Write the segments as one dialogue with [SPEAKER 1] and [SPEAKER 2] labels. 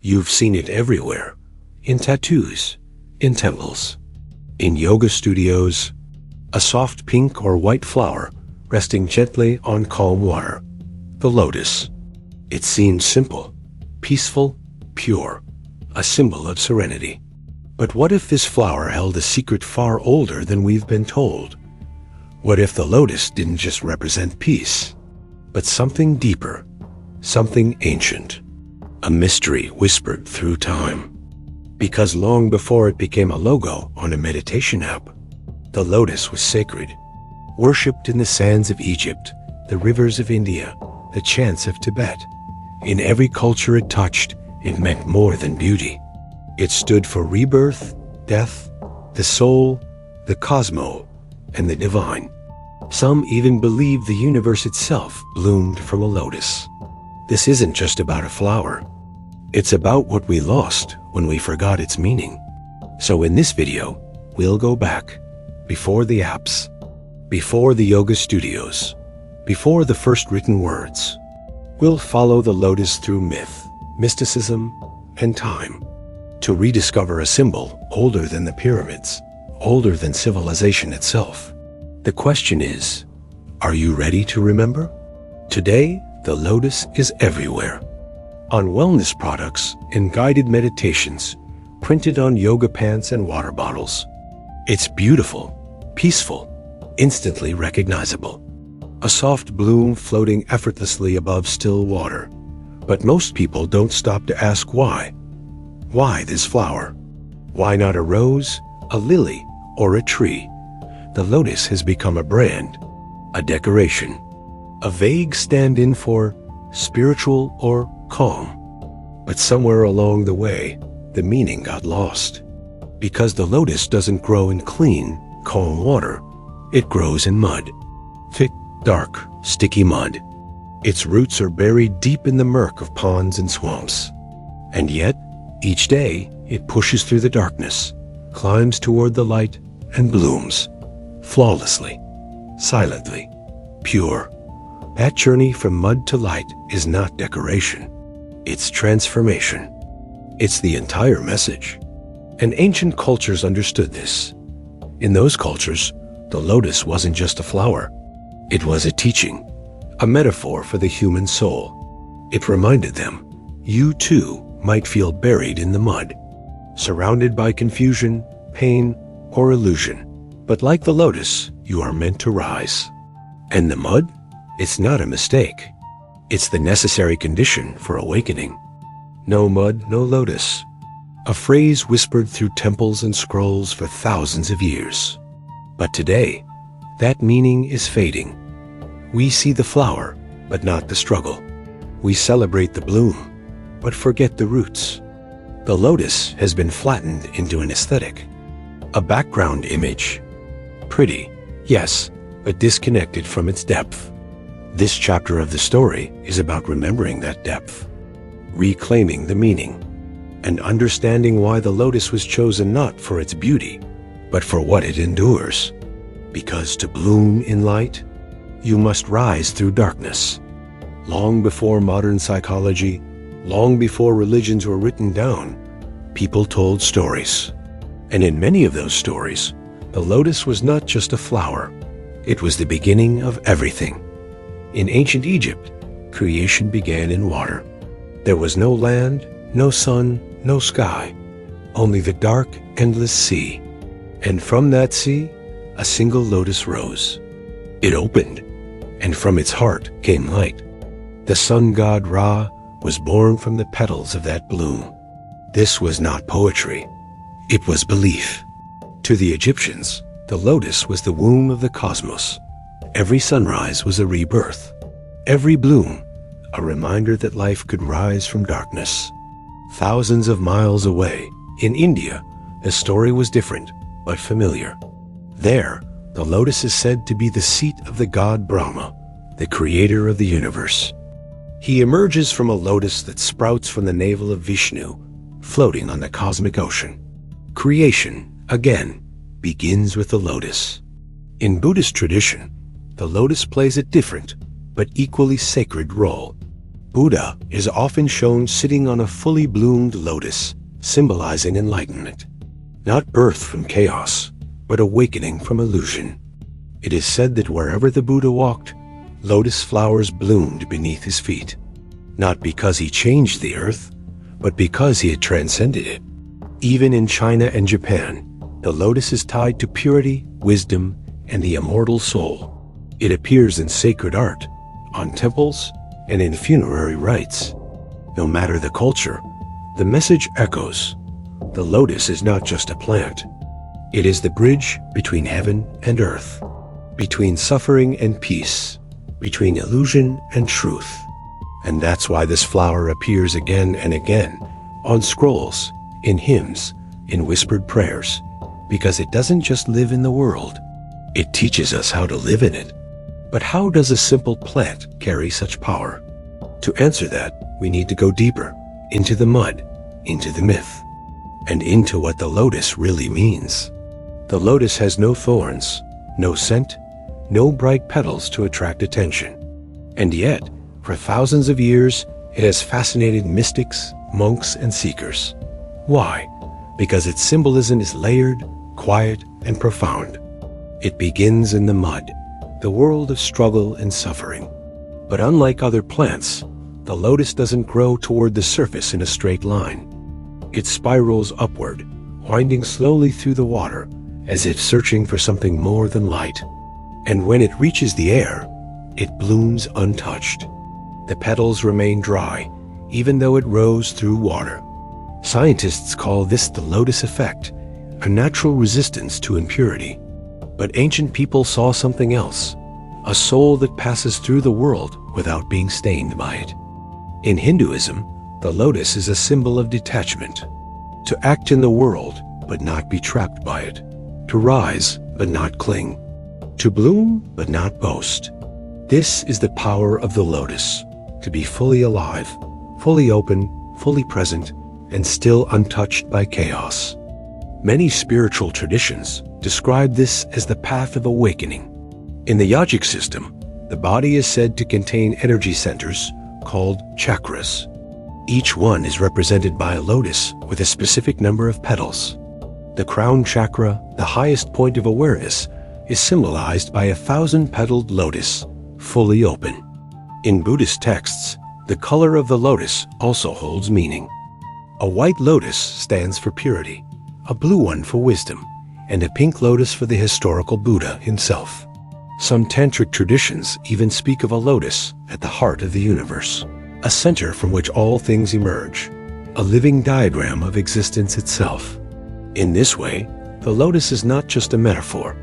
[SPEAKER 1] You've seen it everywhere. In tattoos, in temples, in yoga studios, a soft pink or white flower resting gently on calm water. The lotus. It seems simple, peaceful, pure, a symbol of serenity. But what if this flower held a secret far older than we've been told? What if the lotus didn't just represent peace, but something deeper, something ancient, a mystery whispered through time? Because long before it became a logo on a meditation app, the lotus was sacred, worshipped in the sands of Egypt, the rivers of India, the chants of Tibet. In every culture it touched, it meant more than beauty. It stood for rebirth, death, the soul, the cosmos, and the divine. Some even believed the universe itself bloomed from a lotus. This isn't just about a flower. It's about what we lost when we forgot its meaning. So in this video, we'll go back, before the apps, before the yoga studios, before the first written words. We'll follow the lotus through myth, mysticism, and time, to rediscover a symbol older than the pyramids, older than civilization itself. The question is, are you ready to remember? Today, the lotus is everywhere. On wellness products, in guided meditations, printed on yoga pants and water bottles. It's beautiful, peaceful, instantly recognizable. A soft bloom floating effortlessly above still water. But most people don't stop to ask why. Why this flower? Why not a rose, a lily, or a tree? The lotus has become a brand, a decoration, a vague stand-in for spiritual or calm. But somewhere along the way, the meaning got lost. Because the lotus doesn't grow in clean, calm water. It grows in mud. Thick, dark, sticky mud. Its roots are buried deep in the murk of ponds and swamps. And yet, each day, it pushes through the darkness, climbs toward the light, and blooms. Flawlessly, silently, pure. That journey from mud to light is not decoration. It's transformation. It's the entire message. And ancient cultures understood this. In those cultures, the lotus wasn't just a flower. It was a teaching, a metaphor for the human soul. It reminded them, you too might feel buried in the mud, surrounded by confusion, pain, or illusion. But like the lotus, you are meant to rise. And the mud? It's not a mistake. It's the necessary condition for awakening. No mud, no lotus. A phrase whispered through temples and scrolls for thousands of years. But today, that meaning is fading. We see the flower, but not the struggle. We celebrate the bloom, but forget the roots. The lotus has been flattened into an aesthetic, a background image. Pretty, yes, but disconnected from its depth. This chapter of the story is about remembering that depth, reclaiming the meaning, and understanding why the lotus was chosen not for its beauty, but for what it endures. Because to bloom in light, you must rise through darkness. Long before modern psychology, long before religions were written down, people told stories. And in many of those stories, the lotus was not just a flower. It was the beginning of everything. In ancient Egypt, creation began in water. There was no land, no sun, no sky, only the dark, endless sea. And from that sea, a single lotus rose. It opened, and from its heart came light. The sun god Ra was born from the petals of that bloom. This was not poetry. It was belief. To the Egyptians, the lotus was the womb of the cosmos. Every sunrise was a rebirth. Every bloom, a reminder that life could rise from darkness. Thousands of miles away, in India, the story was different, but familiar. There, the lotus is said to be the seat of the god Brahma, the creator of the universe. He emerges from a lotus that sprouts from the navel of Vishnu, floating on the cosmic ocean. Creation, again, begins with the lotus. In Buddhist tradition, the lotus plays a different, but equally sacred role. Buddha is often shown sitting on a fully bloomed lotus, symbolizing enlightenment. Not birth from chaos, but awakening from illusion. It is said that wherever the Buddha walked, lotus flowers bloomed beneath his feet. Not because he changed the earth, but because he had transcended it. Even in China and Japan, the lotus is tied to purity, wisdom, and the immortal soul. It appears in sacred art, on temples, and in funerary rites. No matter the culture, the message echoes. The lotus is not just a plant. It is the bridge between heaven and earth, between suffering and peace, between illusion and truth. And that's why this flower appears again and again, on scrolls, in hymns, in whispered prayers, because it doesn't just live in the world, it teaches us how to live in it. But how does a simple plant carry such power? To answer that, we need to go deeper, into the mud, into the myth, and into what the lotus really means. The lotus has no thorns, no scent, no bright petals to attract attention. And yet, for thousands of years, it has fascinated mystics, monks, and seekers. Why? Because its symbolism is layered, quiet, and profound. It begins in the mud, the world of struggle and suffering. But unlike other plants, the lotus doesn't grow toward the surface in a straight line. It spirals upward, winding slowly through the water, as if searching for something more than light. And when it reaches the air, it blooms untouched. The petals remain dry, even though it rose through water. Scientists call this the lotus effect, a natural resistance to impurity. But ancient people saw something else, a soul that passes through the world without being stained by it. In Hinduism, the lotus is a symbol of detachment, to act in the world but not be trapped by it, to rise but not cling, to bloom but not boast. This is the power of the lotus, to be fully alive, fully open, fully present, and still untouched by chaos. Many spiritual traditions describe this as the path of awakening. In the yogic system, the body is said to contain energy centers called chakras. Each one is represented by a lotus with a specific number of petals. The crown chakra, the highest point of awareness, is symbolized by a 1,000-petaled lotus, fully open. In Buddhist texts, the color of the lotus also holds meaning. A white lotus stands for purity, a blue one for wisdom, and a pink lotus for the historical Buddha himself. Some tantric traditions even speak of a lotus at the heart of the universe, a center from which all things emerge, a living diagram of existence itself. In this way, the lotus is not just a metaphor.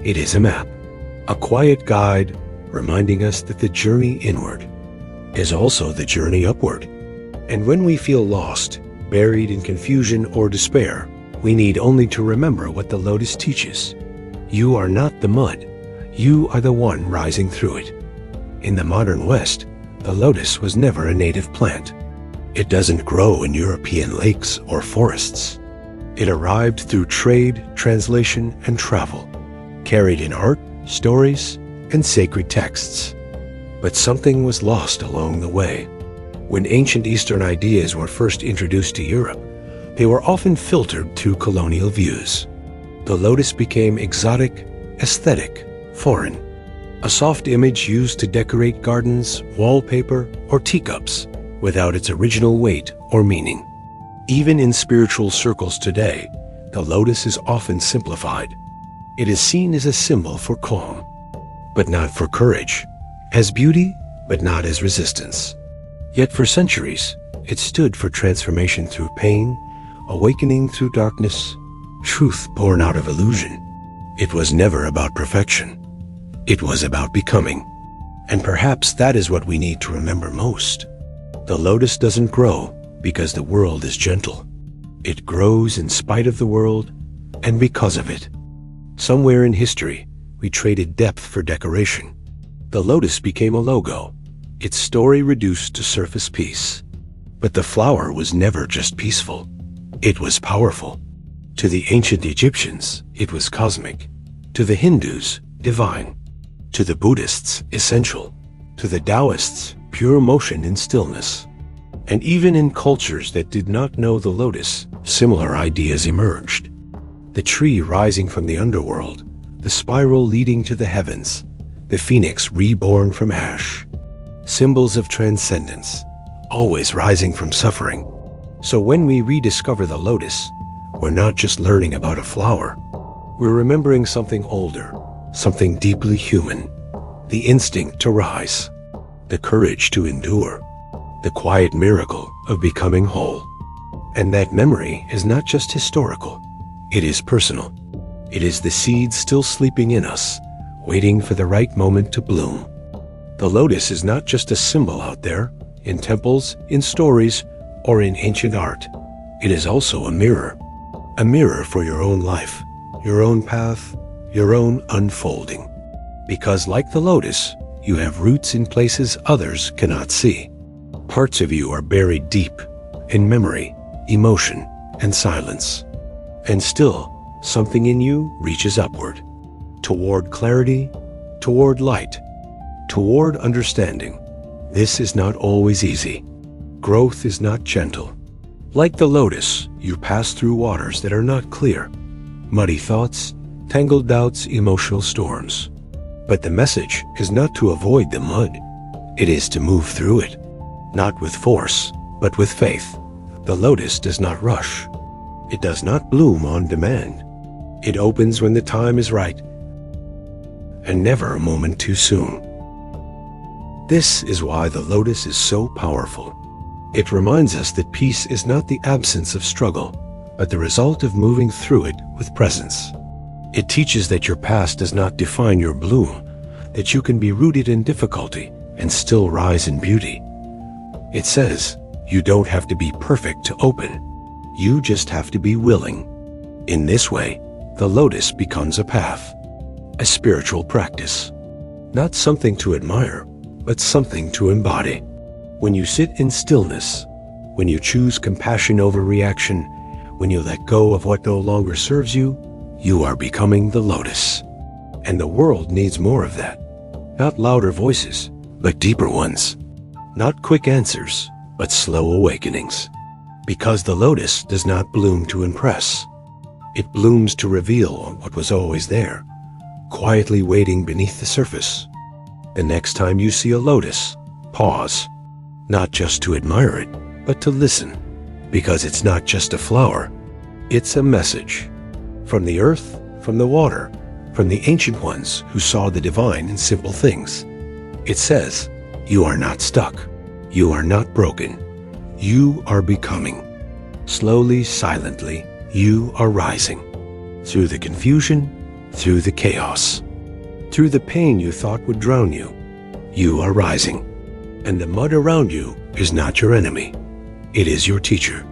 [SPEAKER 1] It is a map, a quiet guide reminding us that the journey inward is also the journey upward. And when we feel lost, buried in confusion or despair, we need only to remember what the lotus teaches. You are not the mud. You are the one rising through it. In the modern West, the lotus was never a native plant. It doesn't grow in European lakes or forests. It arrived through trade, translation, and travel, carried in art, stories, and sacred texts. But something was lost along the way. When ancient Eastern ideas were first introduced to Europe, they were often filtered through colonial views. The lotus became exotic, aesthetic, foreign, a soft image used to decorate gardens, wallpaper, or teacups without its original weight or meaning. Even in spiritual circles today, the lotus is often simplified. It is seen as a symbol for calm, but not for courage, as beauty, but not as resistance. Yet for centuries, it stood for transformation through pain, awakening through darkness, truth born out of illusion. It was never about perfection. It was about becoming. And perhaps that is what we need to remember most. The lotus doesn't grow because the world is gentle. It grows in spite of the world and because of it. Somewhere in history, we traded depth for decoration. The lotus became a logo, its story reduced to surface peace. But the flower was never just peaceful. It was powerful. To the ancient Egyptians, it was cosmic. To the Hindus, divine. To the Buddhists, essential. To the Taoists, pure motion in stillness. And even in cultures that did not know the lotus, similar ideas emerged. The tree rising from the underworld, the spiral leading to the heavens, the phoenix reborn from ash. Symbols of transcendence, always rising from suffering. So when we rediscover the lotus, we're not just learning about a flower. We're remembering something older, something deeply human. The instinct to rise, the courage to endure, the quiet miracle of becoming whole. And that memory is not just historical, it is personal. It is the seed still sleeping in us, waiting for the right moment to bloom. The lotus is not just a symbol out there, in temples, in stories, or in ancient art. It is also a mirror for your own life, your own path, your own unfolding. Because like the lotus, you have roots in places others cannot see. Parts of you are buried deep in memory, emotion, and silence. And still, something in you reaches upward, toward clarity, toward light, toward understanding. This is not always easy. Growth is not gentle. Like the lotus, you pass through waters that are not clear, muddy thoughts, tangled doubts, emotional storms. But the message is not to avoid the mud. It is to move through it, not with force, but with faith. The lotus does not rush. It does not bloom on demand. It opens when the time is right, and never a moment too soon. This is why the lotus is so powerful. It reminds us that peace is not the absence of struggle, but the result of moving through it with presence. It teaches that your past does not define your bloom, that you can be rooted in difficulty and still rise in beauty. It says, you don't have to be perfect to open. You just have to be willing. In this way, the lotus becomes a path, a spiritual practice. Not something to admire, but something to embody. When you sit in stillness, when you choose compassion over reaction, when you let go of what no longer serves you, you are becoming the lotus. And the world needs more of that. Not louder voices, but deeper ones. Not quick answers, but slow awakenings. Because the lotus does not bloom to impress. It blooms to reveal what was always there, quietly waiting beneath the surface. The next time you see a lotus, pause. Not just to admire it, but to listen. Because it's not just a flower. It's a message. From the earth, from the water, from the ancient ones who saw the divine in simple things. It says, you are not stuck. You are not broken. You are becoming. Slowly, silently, you are rising. Through the confusion, through the chaos. Through the pain you thought would drown you, you are rising. And the mud around you is not your enemy. It is your teacher.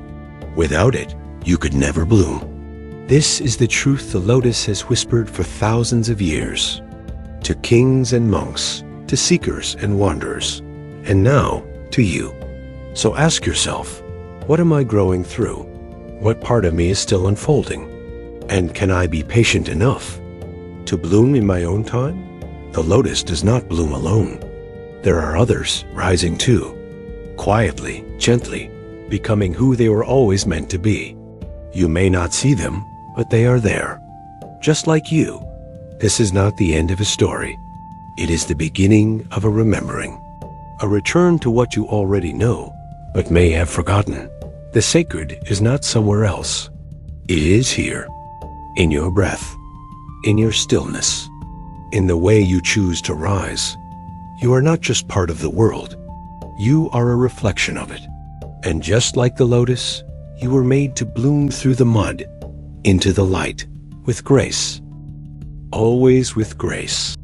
[SPEAKER 1] Without it, you could never bloom. This is the truth the lotus has whispered for thousands of years. To kings and monks, to seekers and wanderers, and now to you. So ask yourself, what am I growing through? What part of me is still unfolding? And can I be patient enough to bloom in my own time? The lotus does not bloom alone. There are others rising too, quietly, gently, becoming who they were always meant to be. You may not see them, but they are there. Just like you, this is not the end of a story. It is the beginning of a remembering. A return to what you already know, but may have forgotten. The sacred is not somewhere else. It is here, in your breath, in your stillness, in the way you choose to rise. You are not just part of the world. You are a reflection of it. And just like the lotus, you were made to bloom through the mud, into the light, with grace. Always with grace.